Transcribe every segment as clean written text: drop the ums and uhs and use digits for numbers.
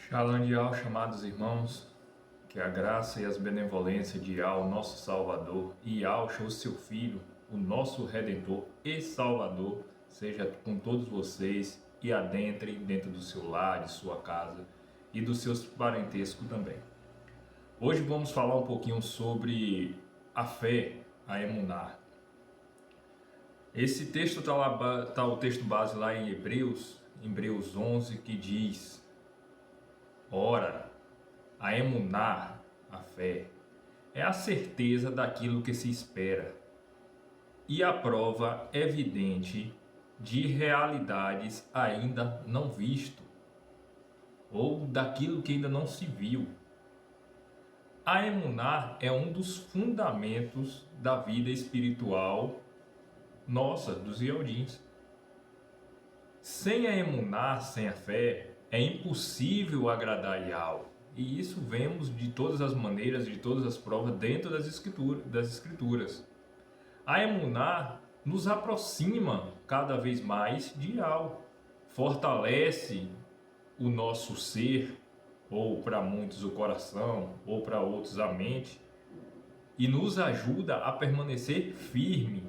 Shalom de Yahweh, chamados irmãos, que a graça e as benevolências de Yahweh, nosso Salvador, e Yahweh, o seu Filho, o nosso Redentor e Salvador, seja com todos vocês e adentre dentro do seu lar, de sua casa e dos seus parentescos também. Hoje vamos falar um pouquinho sobre a fé, a emuná. Esse texto está o texto base lá em Hebreus 11, que diz: ora, a emuná, a fé, é a certeza daquilo que se espera e a prova evidente de realidades ainda não visto ou daquilo que ainda não se viu. A emuná é um dos fundamentos da vida espiritual nossa, dos Yehudins. Sem a emuná, sem a fé, é impossível agradar Yahweh. E isso vemos de todas as maneiras, de todas as provas dentro das escrituras. A emuná nos aproxima cada vez mais de Yahweh, fortalece o nosso ser, ou para muitos o coração, ou para outros a mente, e nos ajuda a permanecer firme,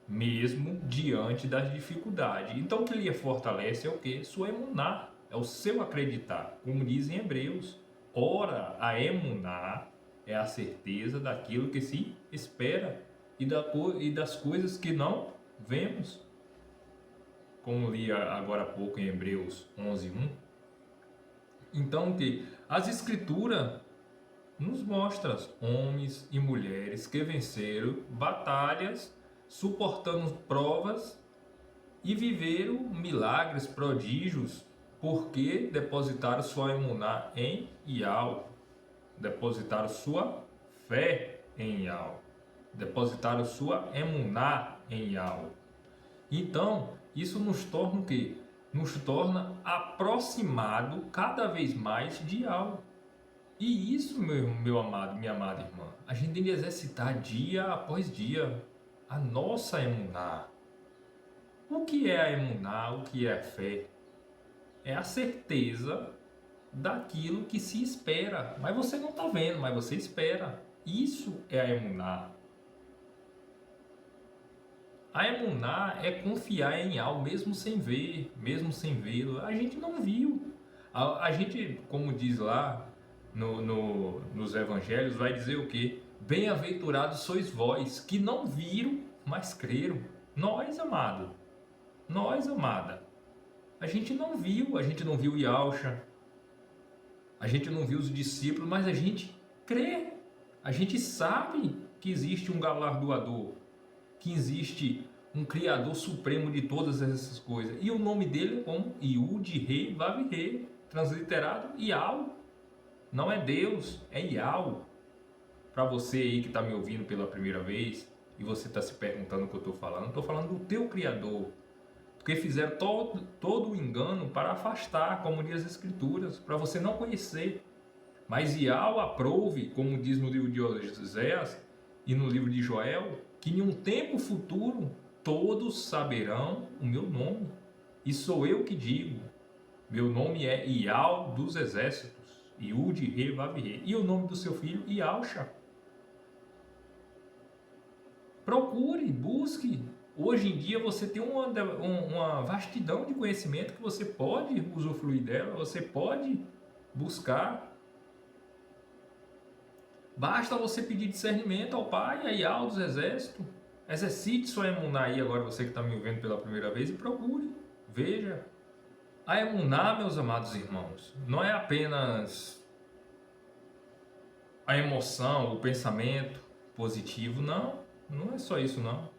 mesmo diante das dificuldades. Então o que lhe fortalece é o que? Sua emuná, é o seu acreditar, como diz em Hebreus. Ora, a emuná é a certeza daquilo que se espera e das coisas que não vemos. Como li agora há pouco em Hebreus 11:1. Então que as escrituras nos mostram homens e mulheres que venceram batalhas, suportando provas e viveram milagres, prodígios, porque depositaram sua emuná em Yahweh, depositaram sua fé em Yahweh, depositaram sua emuná em Yahweh. Então, isso nos torna o quê? Nos torna aproximado cada vez mais de Yahweh. E isso, meu amado, minha amada irmã, a gente tem que exercitar dia após dia a nossa emuná. O que é a emuná? O que é a fé? É a certeza daquilo que se espera. Mas você não está vendo, mas você espera. Isso é a emuná. A emuná é confiar em algo mesmo sem ver, mesmo sem vê-lo. A gente não viu. A gente, como diz lá nos evangelhos, vai dizer o quê? Bem-aventurados sois vós, que não viram, mas creram. Nós, amado. Nós, amada. A gente não viu Yahusha, a gente não viu os discípulos, mas a gente crê. A gente sabe que existe um galardoador, que existe um Criador supremo de todas essas coisas. E o nome dele é como Yud-Re, Vav-Re, transliterado Yahweh. Não é Deus, é Yahweh. Para você aí que está me ouvindo pela primeira vez e você está se perguntando o que eu estou falando do teu Criador. Porque fizeram todo o engano para afastar, como diz as Escrituras, para você não conhecer. Mas Yahweh aprove, como diz no livro de Oséias e no livro de Joel, que em um tempo futuro todos saberão o meu nome. E sou eu que digo. Meu nome é Yahweh dos exércitos, Yud-Re, Vav-Re. E o nome do seu filho, Yahusha. Procure, busque. Hoje em dia você tem uma vastidão de conhecimento que você pode usufruir dela, você pode buscar. Basta você pedir discernimento ao Pai, a Yahweh dos exércitos. Exercite sua emuná aí agora, você que está me ouvindo pela primeira vez, e procure, veja. A emuná, meus amados irmãos, não é apenas a emoção, o pensamento positivo, não. Não é só isso, não.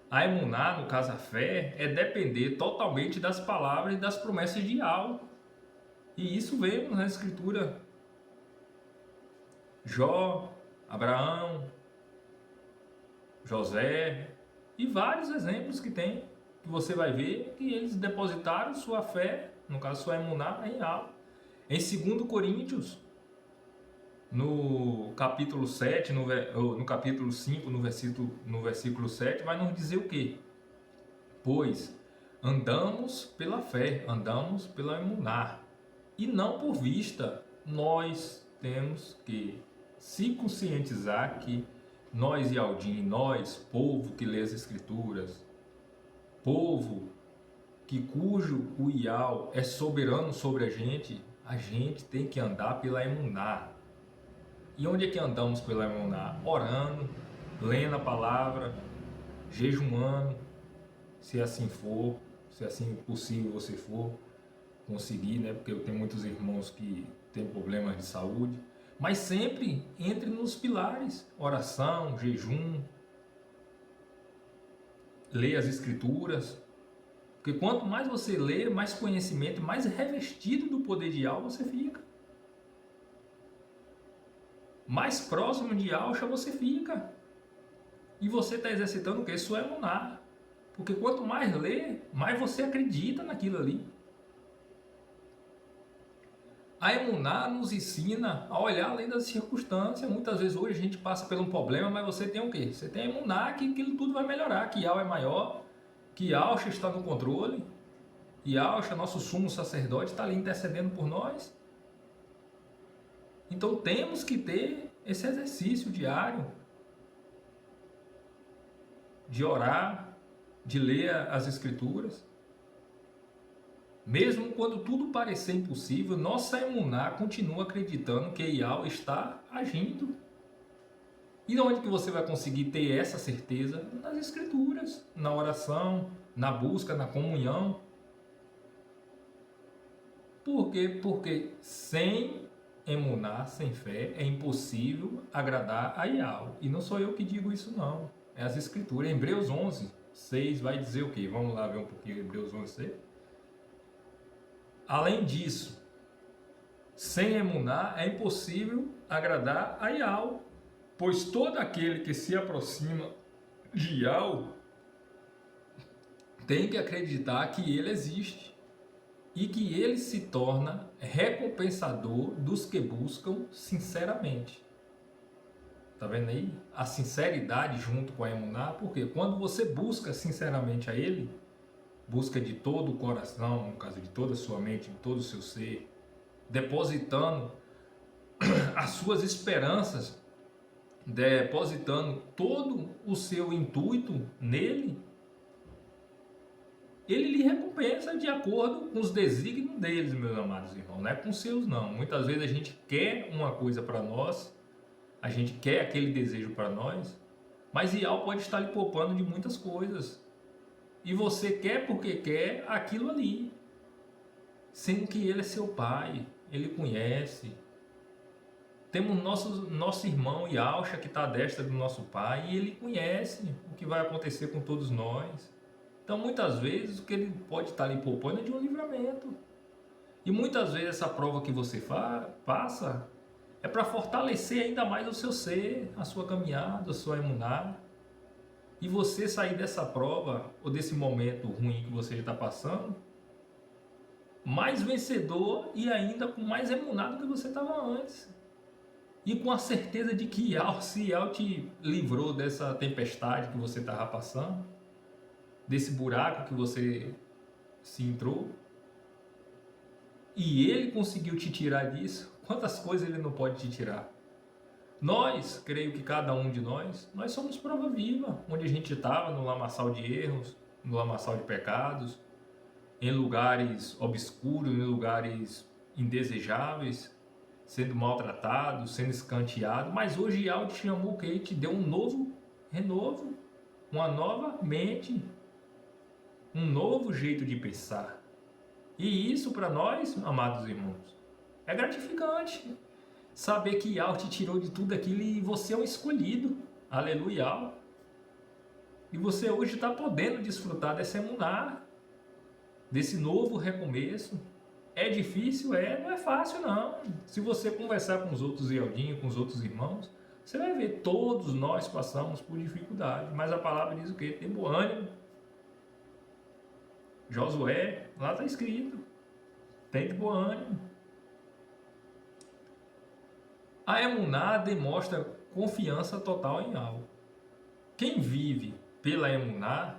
A emuná, no caso a fé, é depender totalmente das palavras e das promessas de Yahweh. E isso vemos na Escritura. Jó, Abraão, José e vários exemplos que tem, que você vai ver que eles depositaram sua fé, no caso sua emuná, em Yahweh. Em 2 Coríntios, no capítulo 7, no capítulo 5, no versículo 7, vai nos dizer o quê? Pois andamos pela fé, andamos pela emuná. e não por vista. Nós temos que se conscientizar que nós, Yaldin, nós, povo que lê as Escrituras, povo cujo o Ial é soberano sobre a gente tem que andar pela emuná. E onde é que andamos pela emuná? Orando, lendo a palavra, jejuando, se assim for, se assim possível você for conseguir, né? Porque eu tenho muitos irmãos que têm problemas de saúde, mas sempre entre nos pilares: oração, jejum, ler as Escrituras. Porque quanto mais você lê, mais conhecimento, mais revestido do poder de Yahweh você fica. Mais próximo de Yahweh você fica. E você está exercitando o que? Sua emuná. Porque quanto mais lê, mais você acredita naquilo ali. A emuná nos ensina a olhar além das circunstâncias. Muitas vezes hoje a gente passa por um problema, mas você tem o quê? Você tem a emuná que aquilo tudo vai melhorar, que Yahweh é maior, que Yahweh está no controle, e Yahweh, nosso sumo sacerdote, está ali intercedendo por nós. Então temos que ter esse exercício diário de orar, de ler as Escrituras. Mesmo quando tudo parecer impossível, nossa emuná continua acreditando que Yahweh está agindo. E onde que você vai conseguir ter essa certeza? Nas Escrituras, na oração, na busca, na comunhão. Por quê? Porque sem emuná, sem fé, é impossível agradar a Yahweh. E não sou eu que digo isso não. É as Escrituras. Hebreus 11, 6 vai dizer o quê? Vamos lá ver um pouquinho Hebreus 11, 6. Além disso, sem emuná é impossível agradar a Yahweh, pois todo aquele que se aproxima de Yahweh tem que acreditar que ele existe e que ele se torna recompensador dos que buscam sinceramente. Tá vendo aí? A sinceridade junto com a emuná, porque quando você busca sinceramente a ele, busca de todo o coração, no caso de toda a sua mente, de todo o seu ser, depositando as suas esperanças, depositando todo o seu intuito nele, ele lhe recompensa de acordo com os desígnios deles, meus amados irmãos, não é com os seus não. Muitas vezes a gente quer uma coisa para nós, a gente quer aquele desejo para nós, mas Yahweh pode estar lhe poupando de muitas coisas. E você quer porque quer aquilo ali, sendo que ele é seu pai, ele conhece. Temos nosso irmão Yahusha que está à destra do nosso pai e ele conhece o que vai acontecer com todos nós. Então muitas vezes o que ele pode estar lhe poupando é de um livramento. E muitas vezes essa prova que você passa é para fortalecer ainda mais o seu ser, a sua caminhada, a sua emuná. E você sair dessa prova ou desse momento ruim que você está passando mais vencedor e ainda com mais emuná do que você estava antes. E com a certeza de que se Yahweh te livrou dessa tempestade que você estava passando, desse buraco que você se entrou, e ele conseguiu te tirar disso, quantas coisas ele não pode te tirar? Nós, creio que cada um de nós somos prova viva, onde a gente estava, no lamaçal de erros, no lamaçal de pecados, em lugares obscuros, em lugares indesejáveis, sendo maltratado, sendo escanteado, mas hoje Yahweh te chamou o quê? Te deu um novo renovo, uma nova mente, um novo jeito de pensar. E isso para nós, amados irmãos, é gratificante. Saber que Yahweh te tirou de tudo aquilo e você é um escolhido. Aleluia. E você hoje está podendo desfrutar dessa emuná, desse novo recomeço. É difícil? Não é fácil não. Se você conversar com os outros Yaldinhos, com os outros irmãos, você vai ver, todos nós passamos por dificuldade. Mas a palavra diz o quê? Tem bom ânimo. Josué, lá está escrito. Tem bom ânimo. A emuná demonstra confiança total em algo. Quem vive pela emuná,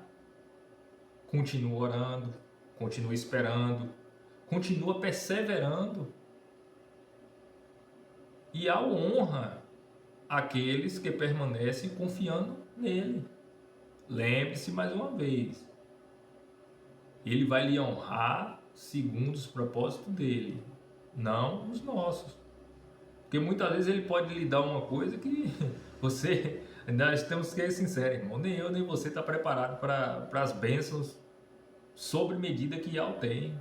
continua orando, continua esperando, continua perseverando e ao honra aqueles que permanecem confiando nele. Lembre-se mais uma vez, ele vai lhe honrar segundo os propósitos dele, não os nossos. Porque muitas vezes ele pode lhe dar uma coisa que você, nós temos que ser sinceros, irmão, nem eu nem você está preparado para as bênçãos sobre medida que Yahweh tem.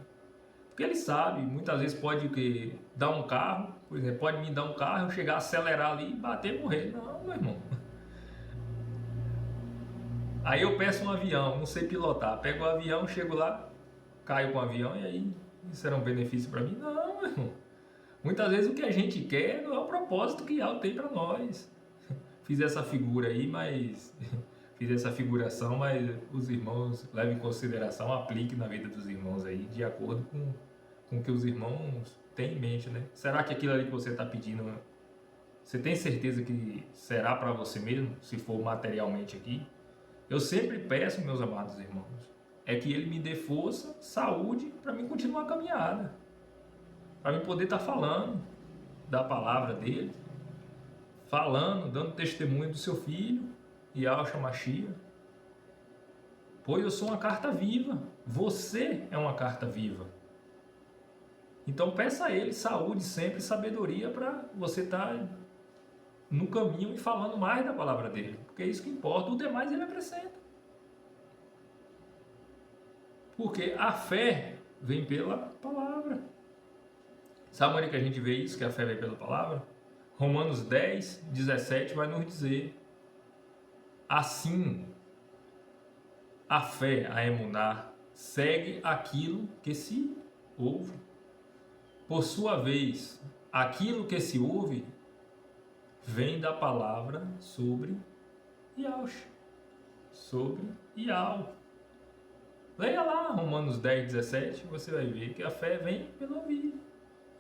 Porque ele sabe, muitas vezes pode dar um carro, por exemplo, pode me dar um carro, eu chegar, acelerar ali, bater e morrer. Não, meu irmão. Aí eu peço um avião, não sei pilotar, pego o avião, chego lá, caio com o avião e aí isso era um benefício para mim? Não, meu irmão. Muitas vezes o que a gente quer não é o propósito que Yahweh tem para nós. Fiz essa figura aí, mas fiz essa figuração, mas os irmãos levem em consideração, aplique na vida dos irmãos aí, de acordo com o que os irmãos têm em mente, né? Será que aquilo ali que você está pedindo, você tem certeza que será para você mesmo, se for materialmente aqui? Eu sempre peço, meus amados irmãos, é que ele me dê força, saúde, para mim continuar a caminhada, para mim poder estar falando da palavra dele, falando, dando testemunho do seu filho, Yahshua Mashiach. Pois eu sou uma carta viva, você é uma carta viva. Então peça a ele saúde sempre, sabedoria, para você estar no caminho e falando mais da palavra dele, porque é isso que importa, o demais ele acrescenta. Porque a fé vem pela palavra. Sabe onde que a gente vê isso, que a fé vem pela palavra? Romanos 10, 17 vai nos dizer: assim, a fé, a emuná, segue aquilo que se ouve. Por sua vez, aquilo que se ouve vem da palavra sobre Yahshua, sobre Yahweh. Leia lá Romanos 10, 17, você vai ver que a fé vem pelo ouvir.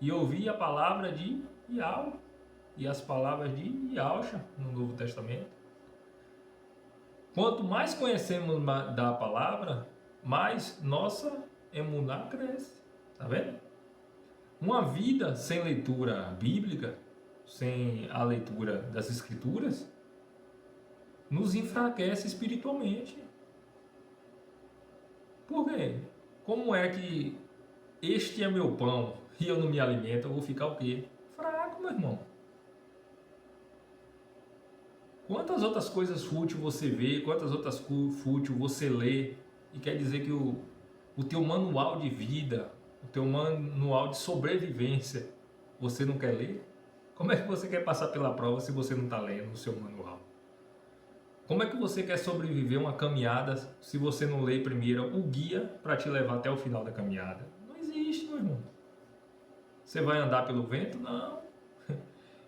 E ouvir a palavra de Yahweh e as palavras de Yahshua no Novo Testamento. Quanto mais conhecemos da palavra, mais nossa emuná cresce. Tá vendo? Uma vida sem leitura bíblica, sem a leitura das Escrituras, nos enfraquece espiritualmente. Por quê? Como é que este é meu pão e eu não me alimento, eu vou ficar o quê? Fraco, meu irmão. Quantas outras coisas fúteis você vê, quantas outras fúteis você lê, e quer dizer que o teu manual de vida, o teu manual de sobrevivência, você não quer ler? Como é que você quer passar pela prova se você não está lendo o seu manual? Como é que você quer sobreviver uma caminhada se você não lê primeiro o guia para te levar até o final da caminhada? Não existe, meu irmão. Você vai andar pelo vento? Não.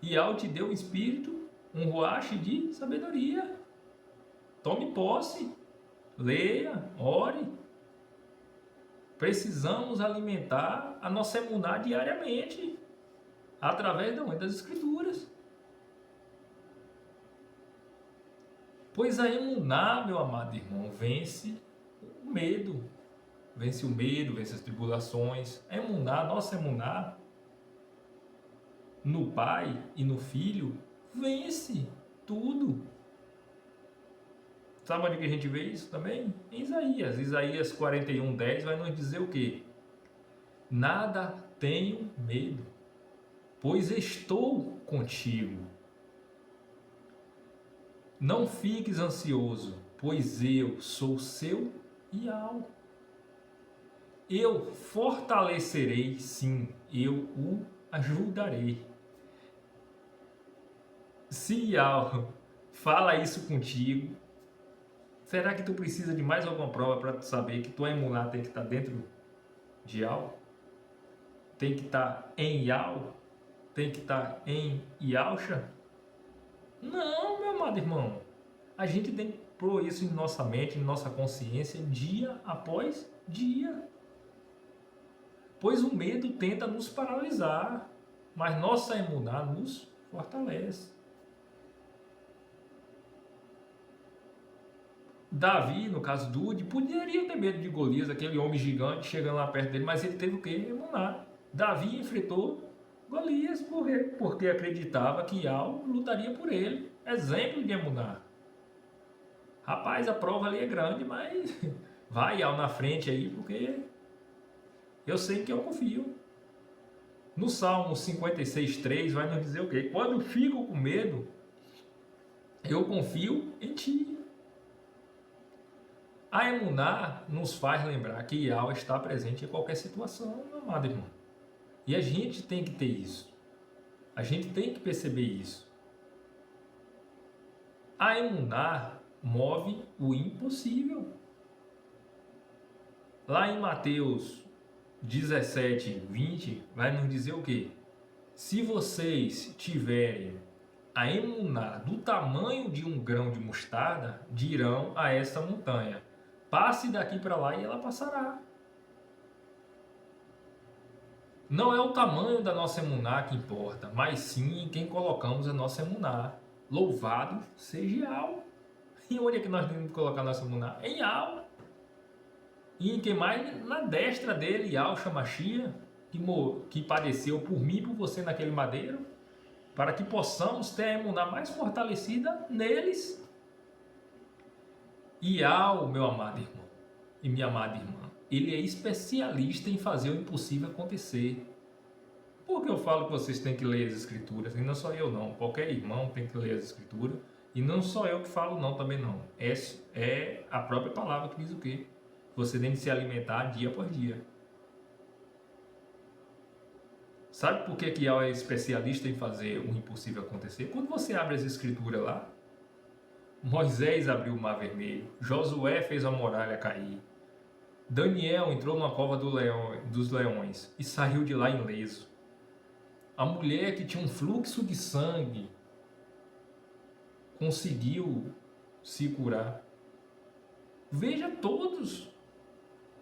Yahweh te deu um espírito, um ruach de sabedoria. Tome posse, leia, ore. Precisamos alimentar a nossa emuná diariamente, através das Escrituras. Pois a emuná, meu amado irmão, vence o medo. Vence o medo, vence as tribulações. A emuná, nossa emuná, no Pai e no Filho, vence tudo. Sabe onde que a gente vê isso também? Em Isaías. Isaías 41:10 vai nos dizer o quê? Nada tenho medo, pois estou contigo. Não fiques ansioso, pois eu sou seu Yahweh. Eu fortalecerei, sim, eu o ajudarei. Se Yahweh fala isso contigo, será que tu precisa de mais alguma prova para saber que tua emuná tem que estar dentro de Yahweh? Tem que estar em Yahweh? Tem que estar em Yahshua? Não, meu amado irmão. A gente tem que pôr isso em nossa mente, em nossa consciência, dia após dia. Pois o medo tenta nos paralisar, mas nossa emuná nos fortalece. Davi, no caso Dude, poderia ter medo de Golias, aquele homem gigante chegando lá perto dele, mas ele teve o quê? Emuná. Davi enfrentou Golias porque acreditava que Yao lutaria por ele. Exemplo de emuná. Rapaz, a prova ali é grande, mas vai Yao na frente aí, porque eu sei que eu confio. No Salmo 56:3 vai nos dizer o quê? Quando eu fico com medo, eu confio em ti. A emuná nos faz lembrar que Yahweh está presente em qualquer situação, meu amado irmão. E a gente tem que ter isso. A gente tem que perceber isso. A emuná move o impossível. Lá em Mateus 17:20 vai nos dizer o quê? Se vocês tiverem a emuná do tamanho de um grão de mostarda, dirão a esta montanha: passe daqui para lá e ela passará. Não é o tamanho da nossa emuná que importa, mas sim em quem colocamos a nossa emuná. Louvado seja Yahweh. E onde é que nós devemos colocar a nossa emuná? Em Yahweh. E em quem mais? Na destra dele, Yahshua Mashiach, que padeceu por mim e por você naquele madeiro, para que possamos ter a emuná mais fortalecida neles. E Yahweh, meu amado irmão e minha amada irmã, ele é especialista em fazer o impossível acontecer. Por que eu falo que vocês têm que ler as escrituras? E não só eu não, qualquer irmão tem que ler as escrituras. E não só eu que falo não, também não. É a própria palavra que diz o quê? Você tem que se alimentar dia por dia. Sabe por que Yahweh é especialista em fazer o impossível acontecer? Quando você abre as escrituras lá, Moisés abriu o mar vermelho, Josué fez a muralha cair, Daniel entrou numa cova dos leões e saiu de lá ileso. A mulher que tinha um fluxo de sangue conseguiu se curar. Veja todos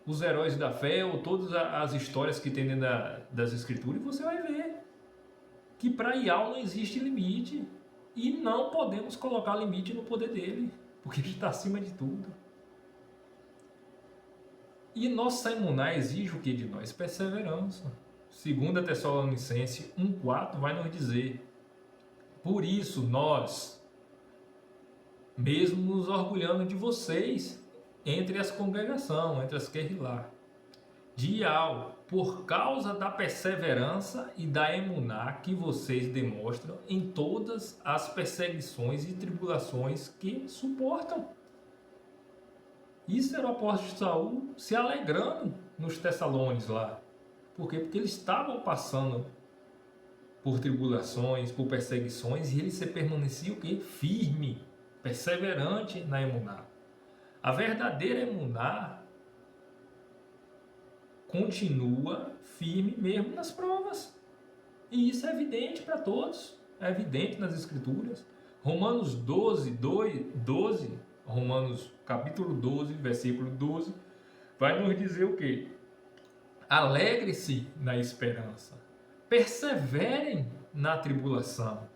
os heróis da fé ou todas as histórias que tem dentro das escrituras e você vai ver que para Yahweh não existe limite e não podemos colocar limite no poder dele, porque ele está acima de tudo. E nossa emuná exige o que de nós? Perseverança. 2 Tessalonicenses 1:4 vai nos dizer: por isso nós, mesmo nos orgulhando de vocês, entre as congregações, entre as Querrilá, de Yahweh, por causa da perseverança e da emuná que vocês demonstram em todas as perseguições e tribulações que suportam. Isso era o apóstolo Saul se alegrando nos Tessalônicos lá. Por quê? Porque eles estavam passando por tribulações, por perseguições, e ele se permanecia o quê? Firme, perseverante na emuná. A verdadeira emuná continua firme mesmo nas provas. E isso é evidente para todos, é evidente nas escrituras. Romanos 12, Romanos capítulo 12, versículo 12, vai nos dizer o quê? Alegre-se na esperança, perseverem na tribulação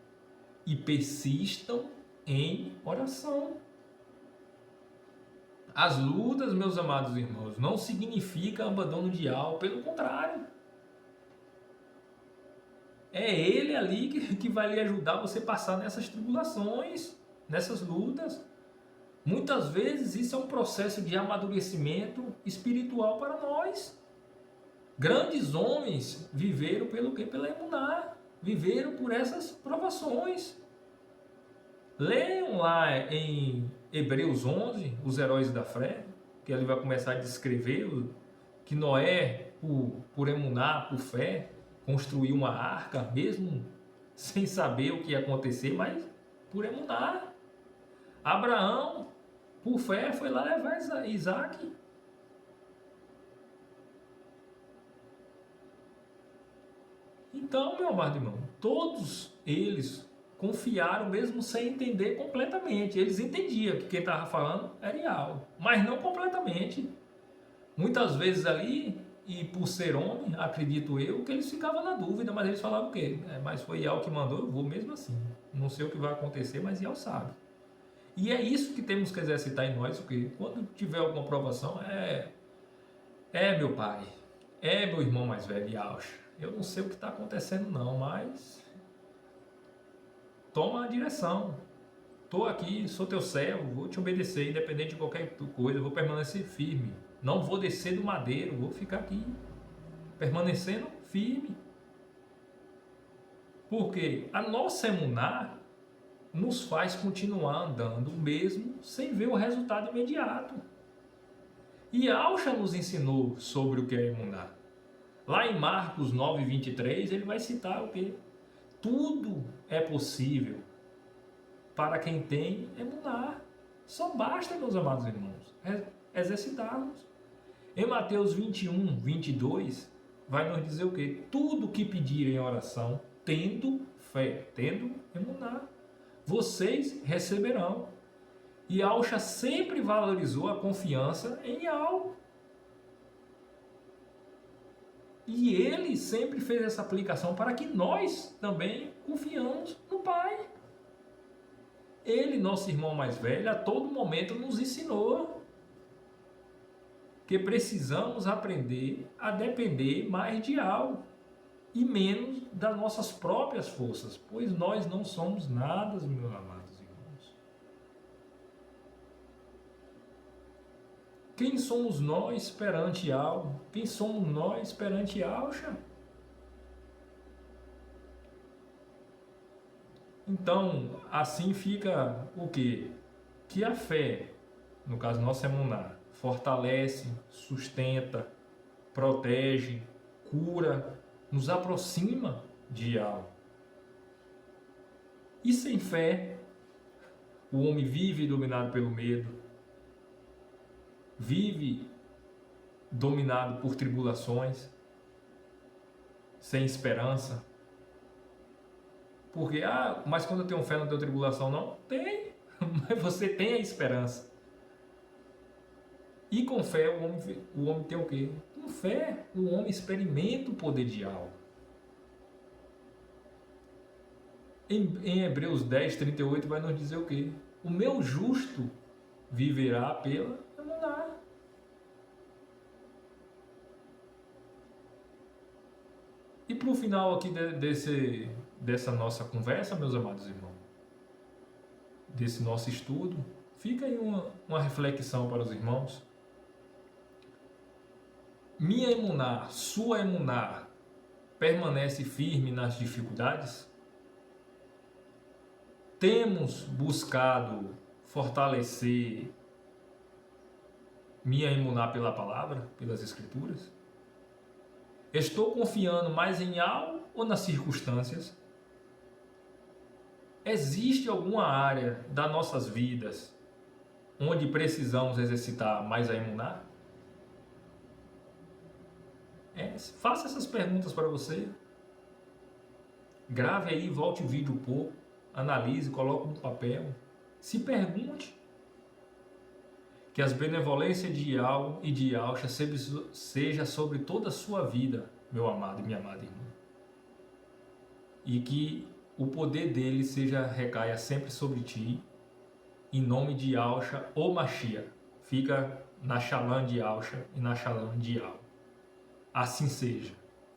e persistam em oração. As lutas, meus amados irmãos, não significa abandono de alma, pelo contrário. É Ele ali que vai lhe ajudar você a passar nessas tribulações, nessas lutas. Muitas vezes isso é um processo de amadurecimento espiritual para nós. Grandes homens viveram pelo quê? Pela emuná, viveram por essas provações. Leiam lá em Hebreus 11, os heróis da fé, que ele vai começar a descrever que Noé, por emuná, por fé, construiu uma arca, mesmo sem saber o que ia acontecer, mas por emuná. Abraão, por fé, foi lá levar Isaac. Então, meu amado irmão, todos eles confiaram mesmo sem entender completamente. Eles entendiam que quem estava falando era Yahweh, mas não completamente. Muitas vezes ali, e por ser homem, acredito eu, que eles ficavam na dúvida, mas eles falavam o quê? Mas foi Yahweh que mandou, eu vou mesmo assim. Não sei o que vai acontecer, mas Yahweh sabe. E é isso que temos que exercitar em nós, o quê? Quando tiver alguma provação, meu pai, é meu irmão mais velho, Yaucha. Eu não sei o que está acontecendo não, mas toma a direção. Estou aqui, sou teu servo, vou te obedecer, independente de qualquer coisa, vou permanecer firme. Não vou descer do madeiro, vou ficar aqui, permanecendo firme. Porque a nossa emuná nos faz continuar andando mesmo sem ver o resultado imediato. E Alcha nos ensinou sobre o que é emuná. Lá em Marcos 9:23 ele vai citar o quê? Tudo é possível para quem tem emuná. Só basta, meus amados irmãos, exercitarmos. Em Mateus 21:22 vai nos dizer o quê? Tudo que pedirem em oração, tendo fé, tendo emuná, vocês receberão. E Alcha sempre valorizou a confiança em algo. E ele sempre fez essa aplicação para que nós também confiamos no Pai. Ele, nosso irmão mais velho, a todo momento nos ensinou que precisamos aprender a depender mais de algo e menos das nossas próprias forças, pois nós não somos nada, meus amados irmãos. Quem somos nós perante algo? Quem somos nós perante Alcha? Então, assim fica o quê? Que a fé, no caso nossa emuná, fortalece, sustenta, protege, cura, nos aproxima de algo. E sem fé, o homem vive dominado pelo medo, vive dominado por tribulações, sem esperança. Porque, mas quando eu tenho fé não tenho tribulação, não? Tem, mas você tem a esperança. E com fé o homem tem o quê? Com fé o homem experimenta o poder de algo. Em Hebreus 10:38 vai nos dizer o quê? O meu justo viverá pela emuná. E para o final aqui dessa nossa conversa, meus amados irmãos, desse nosso estudo, fica aí uma reflexão para os irmãos. Minha emuná, sua emuná, permanece firme nas dificuldades? Temos buscado fortalecer minha emuná pela palavra, pelas escrituras? Estou confiando mais em algo ou nas circunstâncias? Existe alguma área das nossas vidas onde precisamos exercitar mais a emuná? Faça essas perguntas para você. Grave aí, volte o vídeo um pouco, analise, coloque no papel. Se pergunte. Que as benevolências de Yahweh e de Alcha seja sobre toda a sua vida, meu amado e minha amada irmã. E que o poder dele recaia sempre sobre ti, em nome de Alcha ou Mashiach. Fica na Shalom de Alcha e na Shalom de Yahweh. Assim seja.